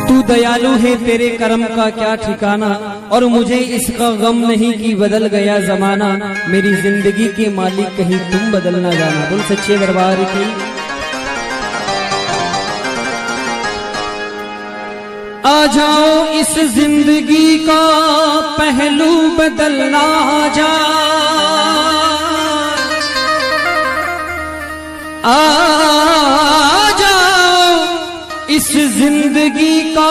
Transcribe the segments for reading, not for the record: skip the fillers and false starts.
तू दयालु है तेरे कर्म का क्या ठिकाना, और मुझे इसका गम नहीं कि बदल गया जमाना, मेरी जिंदगी के मालिक कहीं तुम बदल ना जाना। बोल सच्चे दरबार की। आ जाओ इस जिंदगी का पहलू बदलना जा, आ जाओ इस जिंदगी का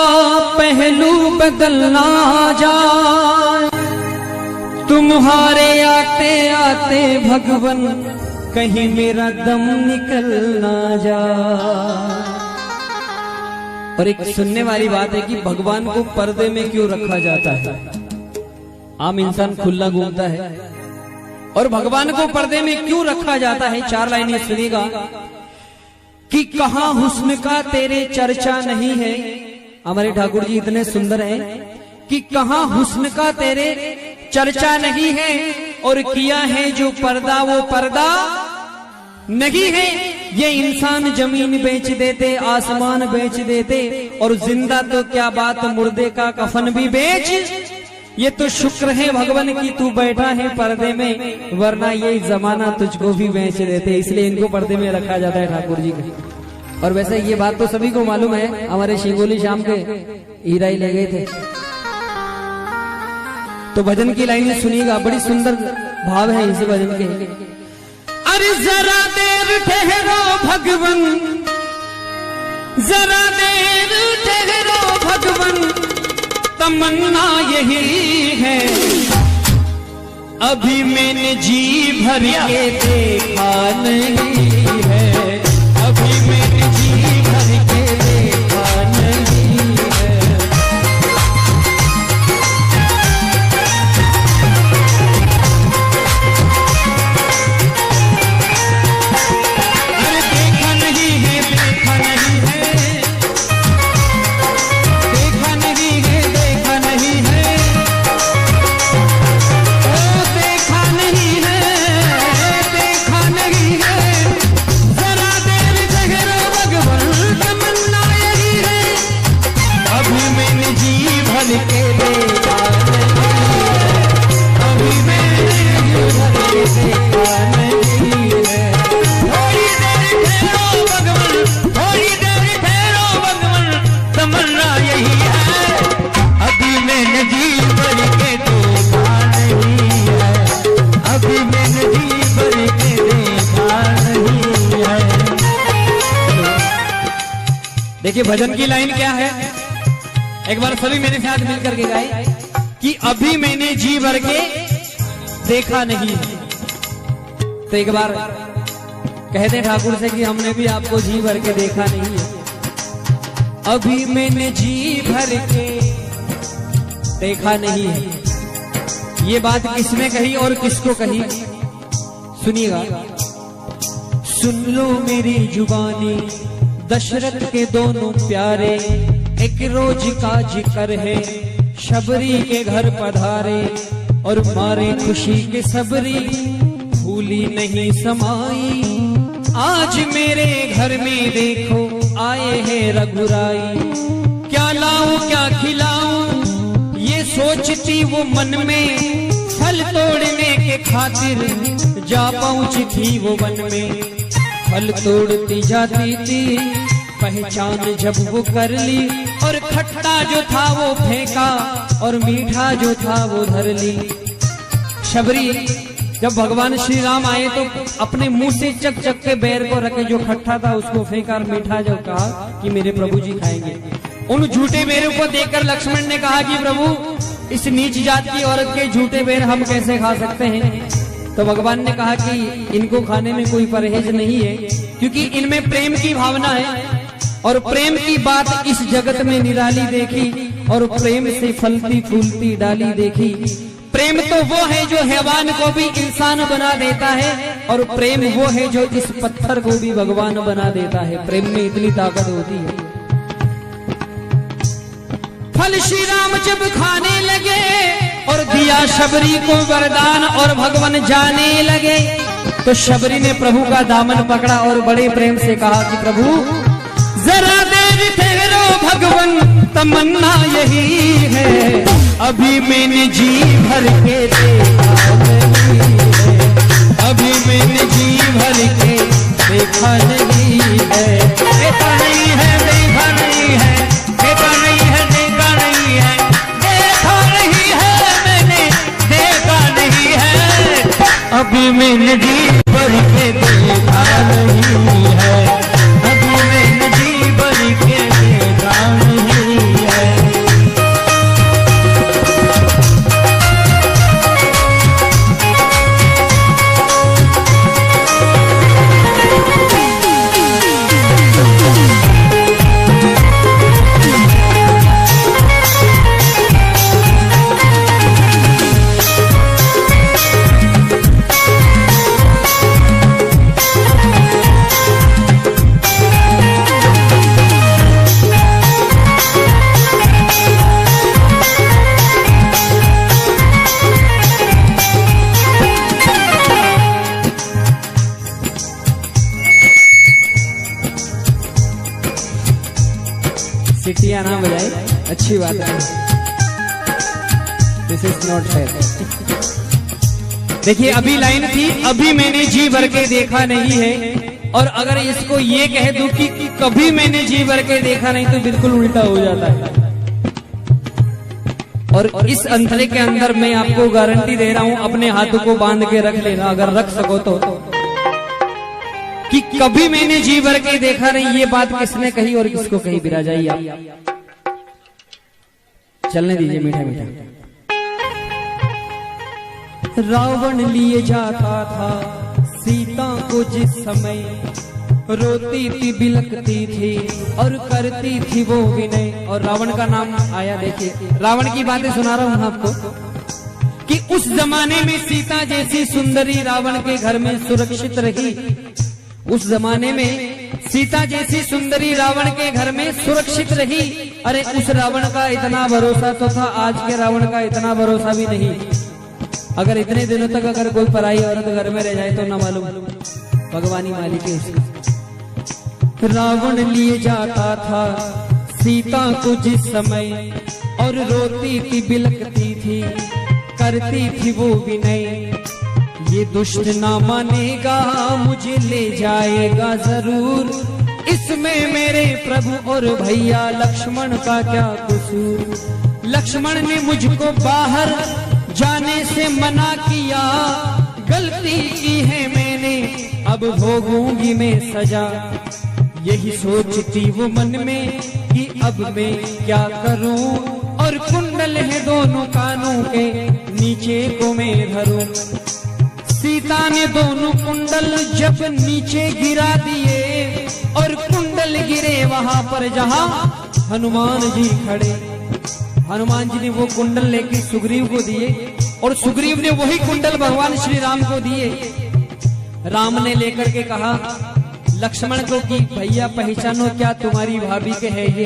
पहलू बदलना जाए। तुम्हारे आते आते भगवन कहीं मेरा दम निकल ना जाए। और एक सुनने वाली बात है कि भगवान को पर्दे में क्यों रखा जाता है। आम इंसान खुला घूमता है और भगवान को पर्दे में क्यों रखा जाता है। 4 लाइनें सुनिएगा कि कहां हुस्न का तेरे चर्चा नहीं है। हमारे ठाकुर जी इतने सुंदर हैं कि कहां हुस्न का तेरे चर्चा नहीं है, और किया है जो पर्दा वो पर्दा नहीं है। ये इंसान जमीन बेच देते, आसमान बेच देते, और जिंदा तो क्या बात मुर्दे का कफन भी बेच। ये तो शुक्र है भगवान की तू बैठा है पर्दे में, वरना ये जमाना तुझको भी बेच देते। इसलिए इनको पर्दे में रखा जाता है ठाकुर जी को। और वैसे ये बात तो सभी को मालूम है, हमारे शिवोली शाम के हीरा ही ले गए थे। तो भजन की लाइन सुनिएगा, बड़ी सुंदर भाव है इस भजन के। अरे जरा देर ठहरो भगवन, जरा देर ठहरो भगवन, तमन्ना यही है। अभी मैंने जी भर के देखा नहीं है, अभी मैंने जी भर के देखा नहीं है। अरे देखा नहीं है, देखा नहीं है, देखा नहीं है, देखा नहीं है, ओ देखा नहीं है, देखा नहीं है। जरा देर ठहरो भगवान, तमन्ना यही है। अभी मैंने जी भर के देखा नहीं है, अभी मैंने जी भर के देखा नहीं है। थोड़ी देर ठहरो भगवान, थोड़ी देर ठहरो भगवान, तमन्ना यही है। अभी मैंने जी भर के देखा नहीं है, अभी मैंने जी भर के देखा नहीं है। देखिए भजन की लाइन क्या है, एक बार सभी मेरे साथ मिलकर के गाए कि अभी मैंने जी भर के देखा नहीं है। तो एक बार कहते ठाकुर से कि हमने भी आपको जी भर के देखा नहीं है। अभी मैंने जी भर के देखा नहीं है। ये बात किसने कही और किसको कही, सुनिएगा। सुन लो मेरी जुबानी, दशरथ के दोनों प्यारे, एक रोज का जिक्र है, शबरी के घर पधारे, और मारे खुशी के सबरी, भूली नहीं समाई। आज मेरे घर में देखो आए हैं रघुराई, क्या लाऊं क्या खिलाऊं ये सोचती वो मन में, फल तोड़ने के खातिर जा पहुंची थी वो वन में। फल तोड़ती जाती थी, पहचान जब वो कर ली, और खट्टा जो था वो फेंका, और मीठा जो था वो धर ली। शबरी जब भगवान श्री राम आए तो अपने मुंह से चक चक के बैर को रखे, जो खट्टा था उसको फेंका, और मीठा जो कहा कि मेरे प्रभु जी खाएंगे। उन झूठे बेरों को देखकर लक्ष्मण ने कहा कि प्रभु इस नीच जात की औरत के झूठे बेर हम कैसे खा सकते हैं। तो भगवान ने कहा कि इनको खाने में कोई परहेज नहीं है, क्योंकि इनमें प्रेम की भावना है, और प्रेम की बात इस जगत में निराली देखी, और प्रेम से फलती फूलती डाली देखी। प्रेम तो वो है जो हैवान को भी इंसान बना देता है, और प्रेम वो है जो इस पत्थर को भी भगवान बना देता है। प्रेम में इतनी ताकत होती है। फल श्री राम जब खाने लगे, और दिया शबरी को वरदान, और भगवान जाने लगे, तो शबरी ने प्रभु का दामन पकड़ा और बड़े प्रेम से कहा कि प्रभु जरा देर ठहरो भगवान, तमन्ना यही है, अभी मैंने जी भर के देखा नहीं है, अभी मैंने जी भर के देखा नहीं है। देखा नहीं है, देखा नहीं है, देखा नहीं है, देखा नहीं है, देखा नहीं है, मैंने देखा नहीं है, अभी मैंने जी भर के देखा नहीं है, अभी मैंने जी भर के देखा नहीं है। सिटिया ना बजाए, अच्छी बात है। This is not fair. देखिए अभी लाइन थी, अभी मैंने जी भर के देखा नहीं है, और अगर इसको ये कह दूं कि कभी मैंने जी भर के देखा नहीं, तो बिल्कुल उल्टा हो जाता है। और इस अंतरे के अंदर मैं आपको गारंटी दे रहा हूं, अपने हाथों को बांध के रख लेना, अगर रख सको तो, कि कभी मैंने जी भर के देखा नहीं। ये बात किसने कही और किसको कही, बिरा जाइए आप, चलने दीजिए मीठा मीठा। रावण लिए जाता था सीता को जिस समय, रोती थी बिलकती थी और करती थी वो विनय। और रावण का नाम आया, देखिए रावण की बातें सुना रहा हूं आपको, कि उस जमाने में सीता जैसी सुंदरी रावण के घर में सुरक्षित रही। उस जमाने में सीता जैसी सुंदरी रावण के घर में सुरक्षित रही। अरे उस रावण का इतना भरोसा तो था, आज के रावण का इतना भरोसा भी नहीं। अगर इतने दिनों तक अगर कोई पराई औरत घर में रह जाए तो ना मालूम भगवानी मालिक है उसकी। रावण लिए जाता था सीता को जिस समय, और रोती थी बिलकती थी करती थी वो विनय। ये दुष्ट ना मानेगा मुझे ले जाएगा जरूर, इसमें मेरे प्रभु और भैया लक्ष्मण का क्या कसूर। लक्ष्मण ने मुझको बाहर जाने से मना किया, गलती की है मैंने अब भोगूंगी मैं सजा। यही सोचती वो मन में कि अब मैं क्या करूं, और कुंडल है दोनों कानों के नीचे को मैं धरूं। सीता ने दोनों कुंडल जब नीचे गिरा दिए, और कुंडल गिरे वहां पर जहां हनुमान जी खड़े। हनुमान जी ने वो कुंडल लेके सुग्रीव को दिए, और सुग्रीव ने वही कुंडल भगवान श्री राम को दिए। राम ने लेकर के कहा लक्ष्मण को कि भैया पहचानो क्या तुम्हारी भाभी के है ये।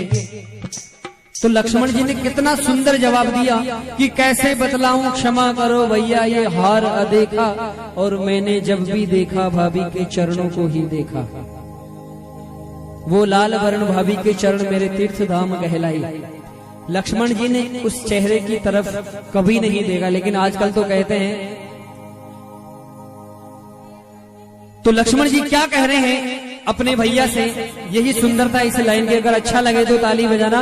तो लक्ष्मण जी ने कितना सुंदर जवाब दिया कि कैसे बतलाऊं, क्षमा करो भैया ये हार अदेखा, और मैंने जब भी देखा भाभी के चरणों को ही देखा। वो लाल वर्ण भाभी के चरण मेरे तीर्थ धाम कहलाई। लक्ष्मण जी ने उस चेहरे की तरफ कभी नहीं देखा, लेकिन आजकल तो कहते हैं। तो लक्ष्मण जी क्या कह रहे हैं अपने भैया से, यही सुंदरता इस लाइन की। अगर अच्छा लगे तो ताली बजाना।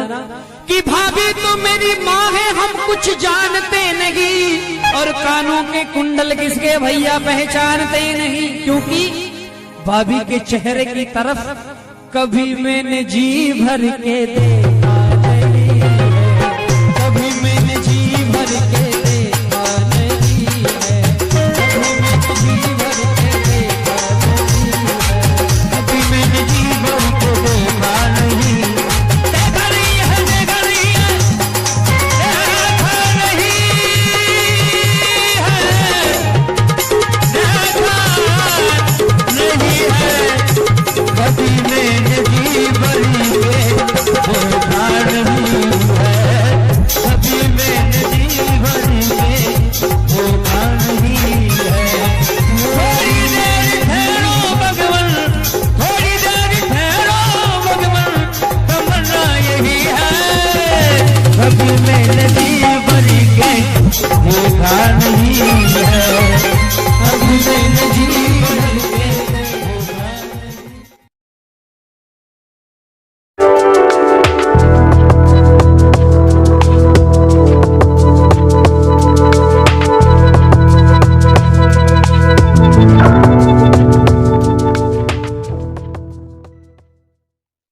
कि भाभी तो मेरी माँ है, हम कुछ जानते नहीं, और कानों के कुंडल किसके भैया पहचानते नहीं, क्योंकि भाभी के चेहरे की तरफ कभी मैंने जी भर के देखा नहीं, कभी मैंने जी भर के देखा नहीं है, कभी मैंने जी भर के देखा नहीं है, कभी मैंने जी भर के देखा नहीं। देखा नहीं है, देखा नहीं है, देखा नहीं है, देखा नहीं है, कभी मैंने जी भर के देखा अभी मैं